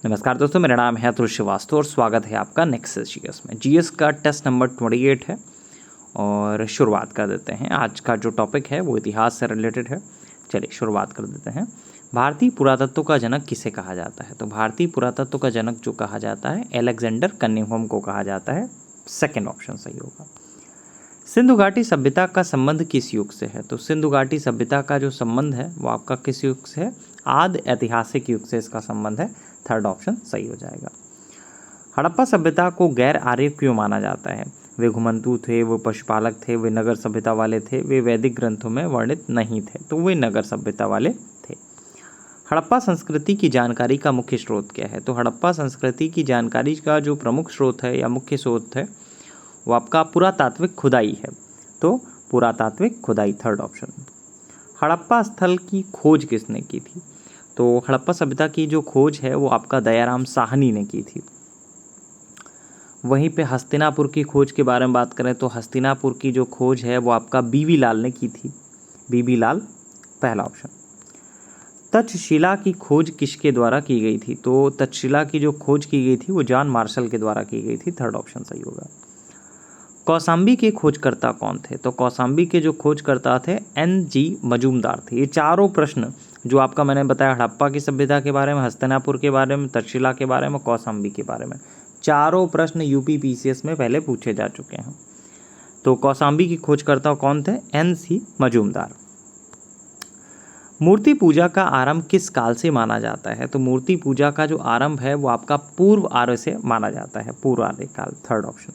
नमस्कार दोस्तों, मेरा नाम है अतुल श्रीवास्तव और स्वागत है आपका नेक्स्ट जीएस में। जीएस का टेस्ट नंबर 28 है और शुरुआत कर देते हैं। आज का जो टॉपिक है वो इतिहास से रिलेटेड है। चलिए शुरुआत कर देते हैं। भारतीय पुरातत्व का जनक किसे कहा जाता है? तो भारतीय पुरातत्व का जनक जो कहा जाता है अलेक्जेंडर कनिंघम को कहा जाता है। सेकेंड ऑप्शन सही होगा। सिंधु घाटी सभ्यता का संबंध किस युग से है? तो सिंधु घाटी सभ्यता का जो संबंध है वो आपका किस युग से है? आदि ऐतिहासिक युग से इसका संबंध है। थर्ड ऑप्शन सही हो जाएगा। हड़प्पा सभ्यता को गैर आर्य क्यों माना जाता है? वे घुमंतू थे, वो पशुपालक थे, वे नगर सभ्यता वाले थे, वे वैदिक ग्रंथों में वर्णित नहीं थे, तो वे नगर सभ्यता वाले थे। हड़प्पा संस्कृति की जानकारी का मुख्य स्रोत क्या है? तो हड़प्पा संस्कृति की जानकारी का जो प्रमुख स्रोत है या मुख्य स्रोत है वो आपका पुरातात्विक खुदाई है। तो पुरातात्विक खुदाई थर्ड ऑप्शन। हड़प्पा स्थल की खोज किसने की थी? तो हड़प्पा सभ्यता की जो खोज है वो आपका दयाराम साहनी ने की थी। वहीं पे हस्तिनापुर की खोज के बारे में बात करें तो हस्तिनापुर की जो खोज है वो आपका बीबी लाल ने की थी। बीबी लाल पहला ऑप्शन। तक्षशिला की खोज किसके द्वारा की गई थी? तो तक्षशिला की जो खोज की गई थी वो जॉन मार्शल के द्वारा की गई थी। थर्ड ऑप्शन सही होगा। कौसाम्बी के खोजकर्ता कौन थे? तो कौसाम्बी के जो खोजकर्ता थे NG मजूमदार थे। ये चारों प्रश्न जो आपका मैंने बताया हड़प्पा की सभ्यता के बारे में, हस्तिनापुर के बारे में, तक्षशिला के बारे में, कौसाम्बी के बारे में, चारों प्रश्न यूपी PCS में पहले पूछे जा चुके हैं। तो कौसाम्बी की खोजकर्ता कौन थे? NC मजूमदार। मूर्ति पूजा का आरंभ किस काल से माना जाता है? तो मूर्ति पूजा का जो आरंभ है वो आपका पूर्व आर्य से माना जाता है। पूर्व आर्य काल थर्ड ऑप्शन।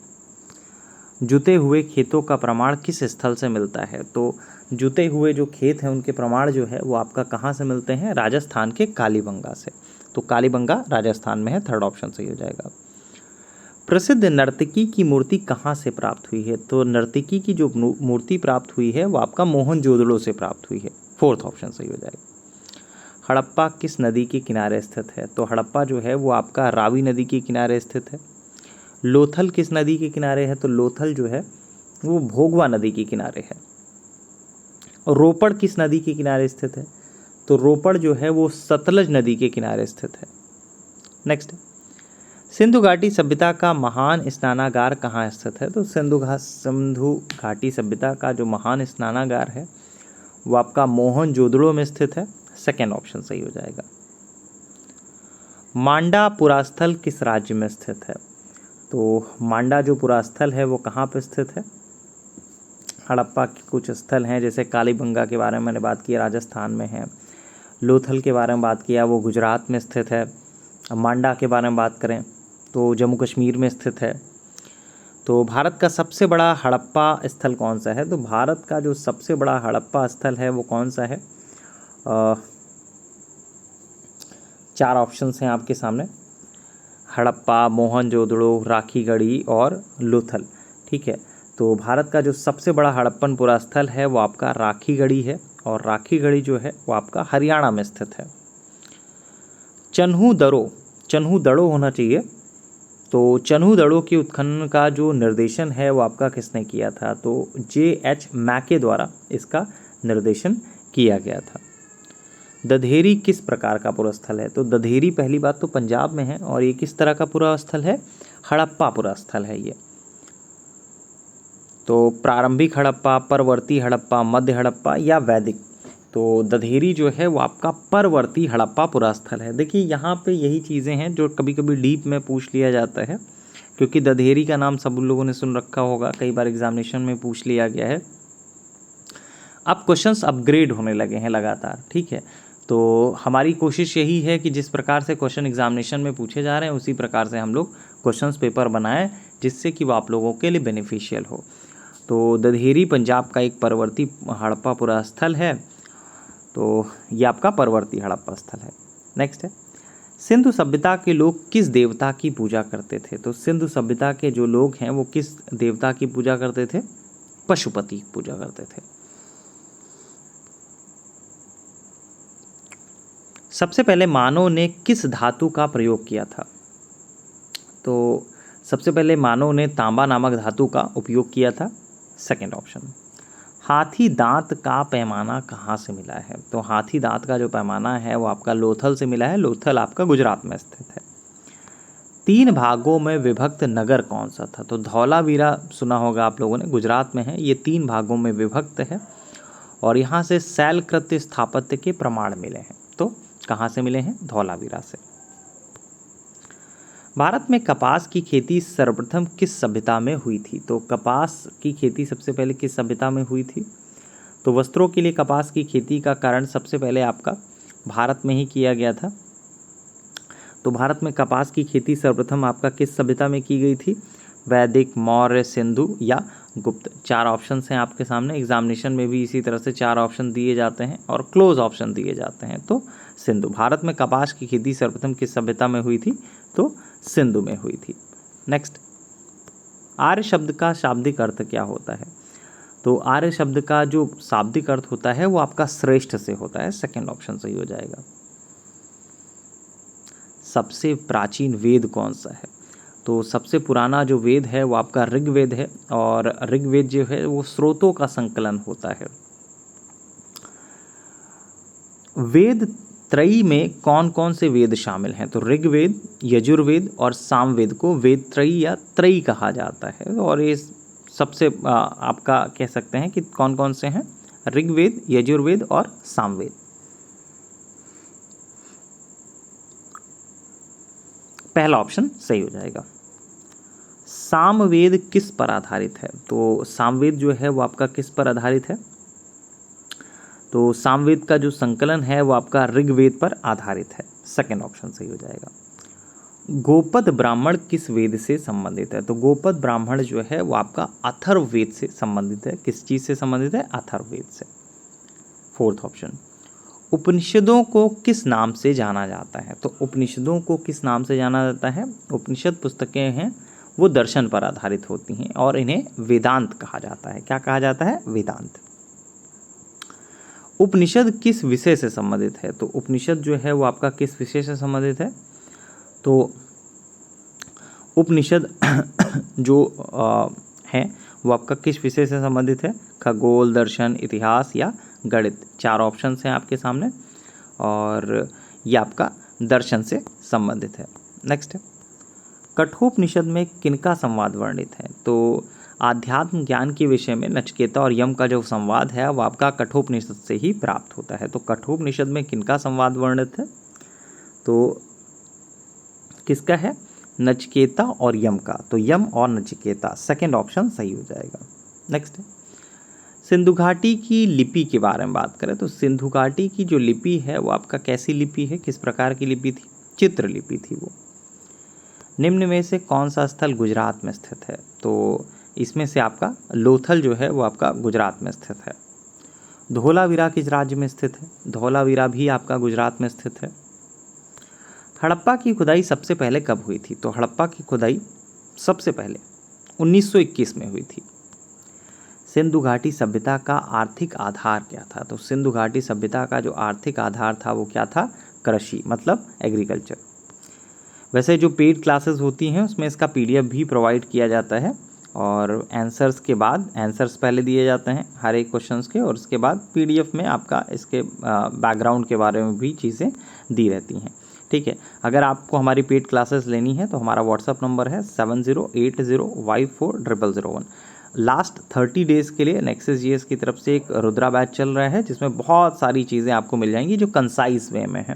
जुते हुए खेतों का प्रमाण किस स्थल से मिलता है? तो जुते हुए जो खेत हैं उनके प्रमाण जो है वो आपका कहाँ से मिलते हैं? राजस्थान के कालीबंगा से। तो कालीबंगा राजस्थान में है। थर्ड ऑप्शन सही हो जाएगा। प्रसिद्ध नर्तकी की मूर्ति कहाँ से प्राप्त हुई है? तो नर्तकी की जो मूर्ति प्राप्त हुई है वो आपका मोहनजोदड़ो से प्राप्त हुई है। फोर्थ ऑप्शन सही हो जाएगा। हड़प्पा किस नदी के किनारे स्थित है? तो हड़प्पा जो है वो आपका रावी नदी के किनारे स्थित है। लोथल किस नदी के किनारे है? तो लोथल जो है वो भोगवा नदी के किनारे है। और रोपड़ किस नदी के किनारे स्थित है? तो रोपड़ जो है वो सतलज नदी के किनारे स्थित है। नेक्स्ट, सिंधु घाटी सभ्यता का महान स्नानागार कहाँ स्थित है? तो सिंधु घाटी सभ्यता का जो महान स्नानागार है वो आपका मोहनजोदड़ो में स्थित है। सेकेंड ऑप्शन सही हो जाएगा। मांडा पुरास्थल किस राज्य में स्थित है? तो मांडा जो पुरास्थल है वो कहाँ पर स्थित है? हड़प्पा के कुछ स्थल हैं जैसे कालीबंगा के बारे में मैंने बात की, राजस्थान में है। लोथल के बारे में बात किया वो गुजरात में स्थित है। मांडा के बारे में बात करें तो जम्मू कश्मीर में स्थित है। तो भारत का सबसे बड़ा हड़प्पा स्थल कौन सा है? तो भारत का जो सबसे बड़ा हड़प्पा स्थल है वो कौन सा है? चार ऑप्शंस हैं आपके सामने। हड़प्पा, मोहनजोदड़ो, राखीगढ़ी और लोथल। ठीक है, तो भारत का जो सबसे बड़ा हड़प्पन पुरास्थल है वो आपका राखीगढ़ी है और राखीगढ़ी जो है वो आपका हरियाणा में स्थित है। चन्हू दड़ो होना चाहिए। तो चन्हू दड़ो की उत्खनन का जो निर्देशन है वो आपका किसने किया था? तो JH मैके द्वारा इसका निर्देशन किया गया था। दधेरी किस प्रकार का पुरास्थल है? तो दधेरी पहली बात तो पंजाब में है और ये किस तरह का पुरास्थल है? हड़प्पा पुरास्थल है ये। तो प्रारंभिक हड़प्पा, परवर्ती हड़प्पा, मध्य हड़प्पा या वैदिक? तो दधेरी जो है वो आपका परवर्ती हड़प्पा पुरास्थल है। देखिए यहाँ पे यही चीज़ें हैं जो कभी कभी डीप में पूछ लिया जाता है, क्योंकि दधेरी का नाम सब लोगों ने सुन रखा होगा, कई बार एग्जामिनेशन में पूछ लिया गया है। अब क्वेश्चंस अपग्रेड होने लगे हैं लगातार। ठीक है, तो हमारी कोशिश यही है कि जिस प्रकार से क्वेश्चन एग्जामिनेशन में पूछे जा रहे हैं उसी प्रकार से हम लोग क्वेश्चंस पेपर बनाएं जिससे कि वो आप लोगों के लिए बेनिफिशियल हो। तो दधेरी पंजाब का एक परवर्ती हड़प्पा पुरास्थल है। तो ये आपका परवर्ती हड़प्पा स्थल है। नेक्स्ट है, सिंधु सभ्यता के लोग किस देवता की पूजा करते थे? तो सिंधु सभ्यता के जो लोग हैं वो किस देवता की पूजा करते थे? पशुपति की पूजा करते थे। सबसे पहले मानव ने किस धातु का प्रयोग किया था? तो सबसे पहले मानव ने तांबा नामक धातु का उपयोग किया था। Second option. हाथी दांत का पैमाना कहाँ से मिला है? तो हाथी दांत का जो पैमाना है वो आपका लोथल से मिला है। लोथल आपका गुजरात में स्थित है। 3 भागों में विभक्त नगर कौन सा था? तो धौलावीरा सुना होगा आप लोगों ने, गुजरात में है। ये 3 भागों में विभक्त है और यहाँ से शैलकृत स्थापत्य के प्रमाण मिले हैं। तो कहाँ से मिले हैं? धौलावीरा से। भारत में कपास की खेती सर्वप्रथम किस सभ्यता में हुई थी? तो कपास की खेती सबसे पहले किस सभ्यता में हुई थी? तो वस्त्रों के लिए कपास की खेती का कारण सबसे पहले आपका भारत में ही किया गया था। तो भारत में कपास की खेती सर्वप्रथम आपका किस सभ्यता में की गई थी? वैदिक, मौर्य, सिंधु या गुप्त। 4 ऑप्शन हैं आपके सामने। एग्जामिनेशन में भी इसी तरह से 4 ऑप्शन दिए जाते हैं और क्लोज ऑप्शन दिए जाते हैं। तो सिंधु। भारत में कपास की खेती सर्वप्रथम किस सभ्यता में हुई थी? तो सिंधु में हुई थी। नेक्स्ट, आर्य शब्द का शाब्दिक अर्थ क्या होता है? तो आर्य शब्द का जो शाब्दिक अर्थ होता है वो आपका श्रेष्ठ से होता है। सेकंड ऑप्शन सही हो जाएगा। सबसे प्राचीन वेद कौन सा है? तो सबसे पुराना जो वेद है वो आपका ऋग्वेद है और ऋग्वेद जो है वो स्रोतों का संकलन होता है। वेद त्रयी में कौन कौन से वेद शामिल हैं? तो ऋग्वेद, यजुर्वेद और सामवेद को वेद त्रयी या त्रयी कहा जाता है। और ये सबसे आपका कह सकते हैं कि कौन कौन से हैं? ऋग्वेद, यजुर्वेद और सामवेद। पहला ऑप्शन सही हो जाएगा। सामवेद किस पर आधारित है? तो सामवेद जो है वो आपका किस पर आधारित है? तो सामवेद का जो संकलन है वो आपका ऋग्वेद पर आधारित है। सेकंड ऑप्शन सही हो जाएगा। गोपद ब्राह्मण किस वेद से संबंधित है? तो गोपद ब्राह्मण जो है वो आपका अथर्ववेद से संबंधित है। किस चीज से संबंधित है? अथर्ववेद से। फोर्थ ऑप्शन, उपनिषदों को किस नाम से जाना जाता है? तो उपनिषदों को किस नाम से जाना जाता है? उपनिषद पुस्तकें हैं वो दर्शन पर आधारित होती हैं और इन्हें वेदांत कहा जाता है। क्या कहा जाता है? वेदांत। उपनिषद किस विषय से संबंधित है? तो उपनिषद जो है वो आपका किस विषय से संबंधित है? तो उपनिषद जो है वो आपका किस विषय से संबंधित है? खगोल, दर्शन, इतिहास या गणित। 4 ऑप्शन हैं आपके सामने और ये आपका दर्शन से संबंधित है। नेक्स्ट है, कठोपनिषद में किनका संवाद वर्णित है? तो आध्यात्म ज्ञान के विषय में नचिकेता और यम का जो संवाद है वो आपका कठोपनिषद से ही प्राप्त होता है। तो कठोपनिषद में किनका संवाद वर्णित है? तो किसका है? नचिकेता और यम का। तो यम और नचिकेता। सेकंड ऑप्शन सही हो जाएगा। नेक्स्ट है, सिंधु घाटी की लिपि के बारे में बात करें तो सिंधु घाटी की जो लिपि है वो आपका कैसी लिपि है? किस प्रकार की लिपि थी? चित्र लिपि थी वो। निम्न में से कौन सा स्थल गुजरात में स्थित है? तो इसमें से आपका लोथल जो है वो आपका गुजरात में स्थित है। धौलावीरा किस राज्य में स्थित है? धौलावीरा भी आपका गुजरात में स्थित है। हड़प्पा की खुदाई सबसे पहले कब हुई थी? तो हड़प्पा की खुदाई सबसे पहले 1921 में हुई थी। सिंधु घाटी सभ्यता का आर्थिक आधार क्या था? तो सिंधु घाटी सभ्यता का जो आर्थिक आधार था वो क्या था? कृषि, मतलब एग्रीकल्चर। वैसे जो पेड क्लासेस होती हैं उसमें इसका PDF भी प्रोवाइड किया जाता है और आंसर्स के बाद आंसर्स पहले दिए जाते हैं हर एक क्वेश्चंस के और उसके बाद PDF में आपका इसके बैकग्राउंड के बारे में भी चीज़ें दी रहती हैं। ठीक है, अगर आपको हमारी पेड क्लासेस लेनी है तो हमारा व्हाट्सअप नंबर है 7080540001। लास्ट 30 डेज़ के लिए नेक्सस GS की तरफ से एक रुद्रा बैच चल रहा है जिसमें बहुत सारी चीज़ें आपको मिल जाएंगी जो कंसाइज वे में है।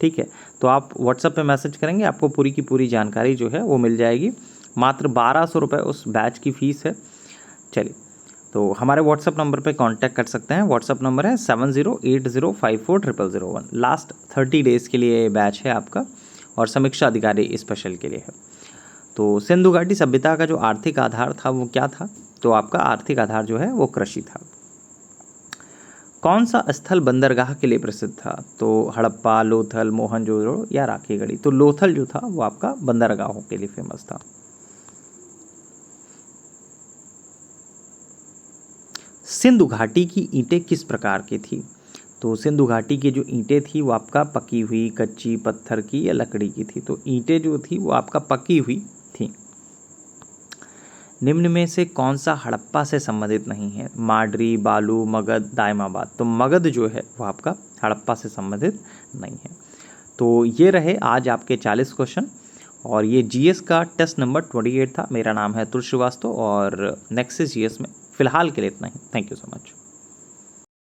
ठीक है, तो आप व्हाट्सएप पे मैसेज करेंगे, आपको पूरी की पूरी जानकारी जो है वो मिल जाएगी। मात्र 1200 रुपये उस बैच की फ़ीस है। चलिए, तो हमारे व्हाट्सएप नंबर पे कांटेक्ट कर सकते हैं। व्हाट्सएप नंबर है 7080540001। लास्ट 30 डेज़ के लिए बैच है आपका और समीक्षा अधिकारी स्पेशल के लिए है। तो सिंधु घाटी सभ्यता का जो आर्थिक आधार था वो क्या था? तो आपका आर्थिक आधार जो है वो कृषि था। कौन सा स्थल बंदरगाह के लिए प्रसिद्ध था? तो हड़प्पा, लोथल, मोहनजोदड़ो या राखीगढ़ी। तो लोथल जो था वो आपका बंदरगाहों के लिए फेमस था। सिंधु घाटी की ईंटें किस प्रकार की थी? तो सिंधु घाटी की जो ईंटें थी वो आपका पकी हुई, कच्ची, पत्थर की या लकड़ी की थी। तो ईंटें जो थी वो आपका पकी हुई थी। निम्न में से कौन सा हड़प्पा से संबंधित नहीं है? माडरी, बालू, मगध, दायमाबाद। तो मगध जो है वो आपका हड़प्पा से संबंधित नहीं है। तो ये रहे आज आपके 40 क्वेश्चन। और ये जीएस का टेस्ट नंबर 28 था। मेरा नाम है अतुल श्रीवास्तव और नेक्सस जीएस में फ़िलहाल के लिए इतना ही। Thank you so much.